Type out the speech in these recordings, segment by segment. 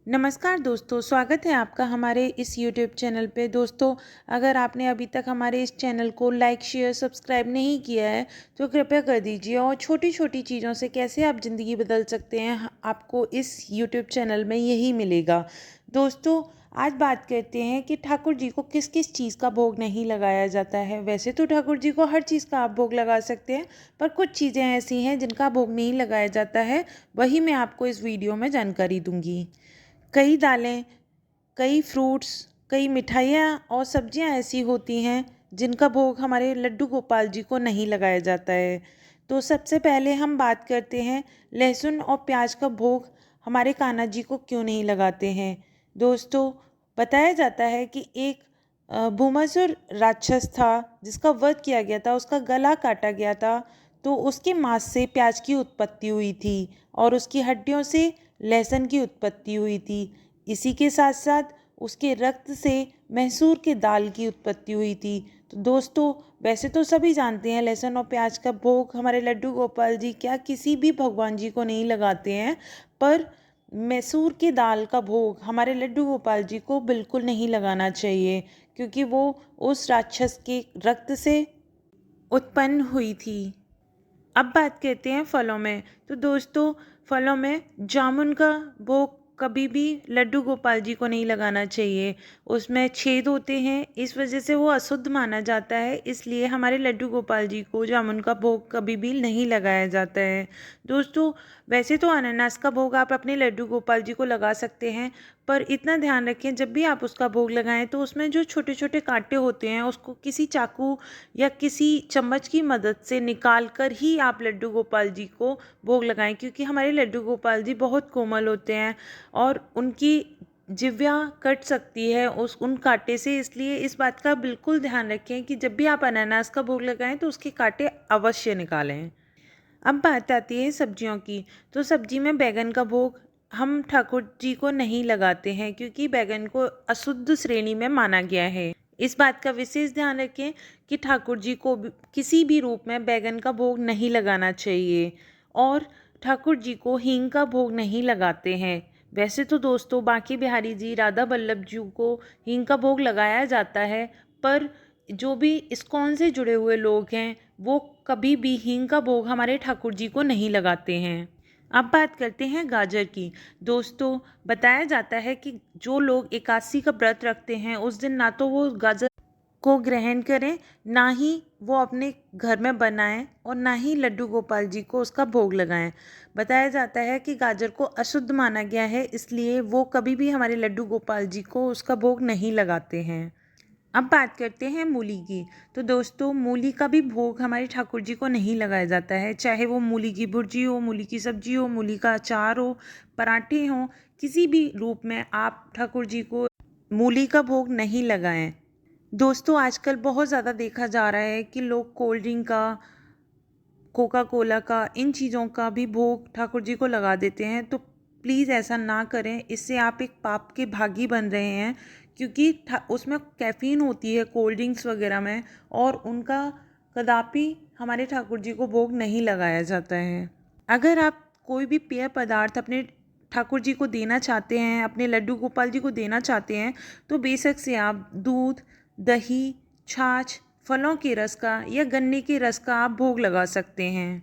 नमस्कार दोस्तों, स्वागत है आपका हमारे इस YouTube चैनल पे। दोस्तों, अगर आपने अभी तक हमारे इस चैनल को लाइक, शेयर, सब्सक्राइब नहीं किया है तो कृपया कर दीजिए। और छोटी-छोटी चीज़ों से कैसे आप ज़िंदगी बदल सकते हैं, आपको इस YouTube चैनल में यही मिलेगा। दोस्तों, आज बात करते हैं कि ठाकुर जी को किस-किस चीज़ का भोग नहीं लगाया जाता है। वैसे तो ठाकुर जी को हर चीज़ का आप भोग लगा सकते हैं, पर कुछ चीज़ें ऐसी हैं जिनका भोग नहीं लगाया जाता है, वही मैं आपको इस वीडियो में जानकारी दूँगी। कई दालें, कई फ्रूट्स, कई मिठाइयाँ और सब्जियाँ ऐसी होती हैं जिनका भोग हमारे लड्डू गोपाल जी को नहीं लगाया जाता है। तो सबसे पहले हम बात करते हैं लहसुन और प्याज का भोग हमारे कान्हा जी को क्यों नहीं लगाते हैं। दोस्तों, बताया जाता है कि एक भूमासुर राक्षस था जिसका वध किया गया था, उसका गला काटा गया था। तो उसके मांस से प्याज की उत्पत्ति हुई थी और उसकी हड्डियों से लहसुन की उत्पत्ति हुई थी। इसी के साथ साथ उसके रक्त से मैसूर के दाल की उत्पत्ति हुई थी। तो दोस्तों, वैसे तो सभी जानते हैं लहसुन और प्याज का भोग हमारे लड्डू गोपाल जी क्या किसी भी भगवान जी को नहीं लगाते हैं, पर मैसूर की दाल का भोग हमारे लड्डू गोपाल जी को बिल्कुल नहीं लगाना चाहिए, क्योंकि वो उस राक्षस के रक्त से उत्पन्न हुई थी। अब बात करते हैं फलों में। तो दोस्तों, फलों में जामुन का भोग कभी भी लड्डू गोपाल जी को नहीं लगाना चाहिए। उसमें छेद होते हैं, इस वजह से वो अशुद्ध माना जाता है, इसलिए हमारे लड्डू गोपाल जी को जामुन का भोग कभी भी नहीं लगाया जाता है। दोस्तों, वैसे तो अनानास का भोग आप अपने लड्डू गोपाल जी को लगा सकते हैं, पर इतना ध्यान रखें जब भी आप उसका भोग लगाएं तो उसमें जो छोटे छोटे कांटे होते हैं उसको किसी चाकू या किसी चम्मच की मदद से निकाल कर ही आप लड्डू गोपाल जी को भोग लगाएं, क्योंकि हमारे लड्डू गोपाल जी बहुत कोमल होते हैं और उनकी जिह्वा कट सकती है उन कांटे से। इसलिए इस बात का बिल्कुल ध्यान रखें कि जब भी आप अनानास का भोग लगाएं तो उसके कांटे अवश्य निकालें। अब बात आती है सब्जियों की। तो सब्जी में बैगन का भोग हम ठाकुर जी को नहीं लगाते हैं, क्योंकि बैगन को अशुद्ध श्रेणी में माना गया है। इस बात का विशेष ध्यान रखें कि ठाकुर जी को किसी भी रूप में बैगन का भोग नहीं लगाना चाहिए। और ठाकुर जी को हींग का भोग नहीं लगाते हैं। वैसे तो दोस्तों, बांके बिहारी जी, राधा वल्लभ जी को हींग का भोग लगाया जाता है, पर जो भी इस्कॉन से जुड़े हुए लोग हैं वो कभी भी हींग का भोग हमारे ठाकुर जी को नहीं लगाते हैं। अब बात करते हैं गाजर की। दोस्तों, बताया जाता है कि जो लोग एकादशी का व्रत रखते हैं उस दिन ना तो वो गाजर को ग्रहण करें, ना ही वो अपने घर में बनाएं और ना ही लड्डू गोपाल जी को उसका भोग लगाएं। बताया जाता है कि गाजर को अशुद्ध माना गया है, इसलिए वो कभी भी हमारे लड्डू गोपाल जी को उसका भोग नहीं लगाते हैं। अब बात करते हैं मूली की। तो दोस्तों, मूली का भी भोग हमारे ठाकुर जी को नहीं लगाया जाता है, चाहे वो मूली की भुर्जी हो, मूली की सब्जी हो, मूली का अचार हो, पराठे हों, किसी भी रूप में आप ठाकुर जी को मूली का भोग नहीं लगाएं। दोस्तों, आजकल बहुत ज़्यादा देखा जा रहा है कि लोग कोल्ड ड्रिंक का, कोका कोला का, इन चीज़ों का भी भोग ठाकुर जी को लगा देते हैं। तो प्लीज़ ऐसा ना करें, इससे आप एक पाप के भागी बन रहे हैं, क्योंकि उसमें कैफ़ीन होती है कोल्ड ड्रिंक्स वगैरह में, और उनका कदापि हमारे ठाकुर जी को भोग नहीं लगाया जाता है। अगर आप कोई भी पेय पदार्थ अपने ठाकुर जी को देना चाहते हैं, अपने लड्डू गोपाल जी को देना चाहते हैं, तो बेशक से आप दूध, दही, छाछ, फलों के रस का या गन्ने के रस का आप भोग लगा सकते हैं।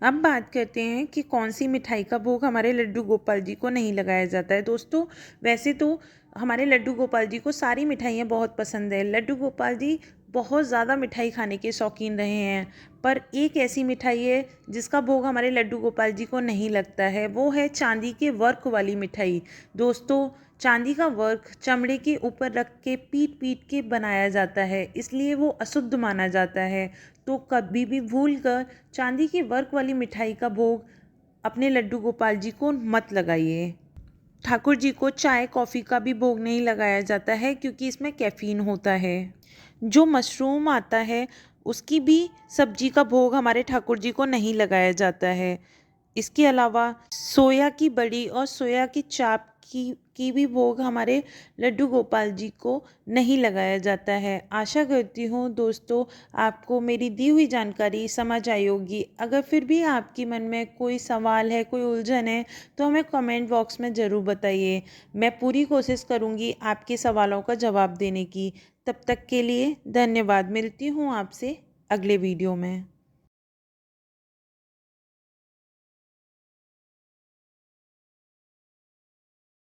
अब बात करते हैं कि कौन सी मिठाई का भोग हमारे लड्डू गोपाल जी को नहीं लगाया जाता है। दोस्तों, वैसे तो हमारे लड्डू गोपाल जी को सारी मिठाइयाँ बहुत पसंद है। लड्डू गोपाल जी बहुत ज़्यादा मिठाई खाने के शौकीन रहे हैं, पर एक ऐसी मिठाई है जिसका भोग हमारे लड्डू गोपाल जी को नहीं लगता है, वो है चांदी के वर्क वाली मिठाई। दोस्तों, चांदी का वर्क चमड़े के ऊपर रख के पीट पीट के बनाया जाता है, इसलिए वो अशुद्ध माना जाता है। तो कभी भी भूल कर चांदी की वर्क वाली मिठाई का भोग अपने लड्डू गोपाल जी को मत लगाइए। ठाकुर जी को चाय कॉफ़ी का भी भोग नहीं लगाया जाता है, क्योंकि इसमें कैफ़ीन होता है। जो मशरूम आता है उसकी भी सब्जी का भोग हमारे ठाकुर जी को नहीं लगाया जाता है। इसके अलावा सोया की बड़ी और सोया की चाप की भी भोग हमारे लड्डू गोपाल जी को नहीं लगाया जाता है। आशा करती हूँ दोस्तों आपको मेरी दी हुई जानकारी समझ आई होगी। अगर फिर भी आपकी मन में कोई सवाल है, कोई उलझन है, तो हमें कमेंट बॉक्स में ज़रूर बताइए। मैं पूरी कोशिश करूँगी आपके सवालों का जवाब देने की। तब तक के लिए धन्यवाद। मिलती हूँ आपसे अगले वीडियो में।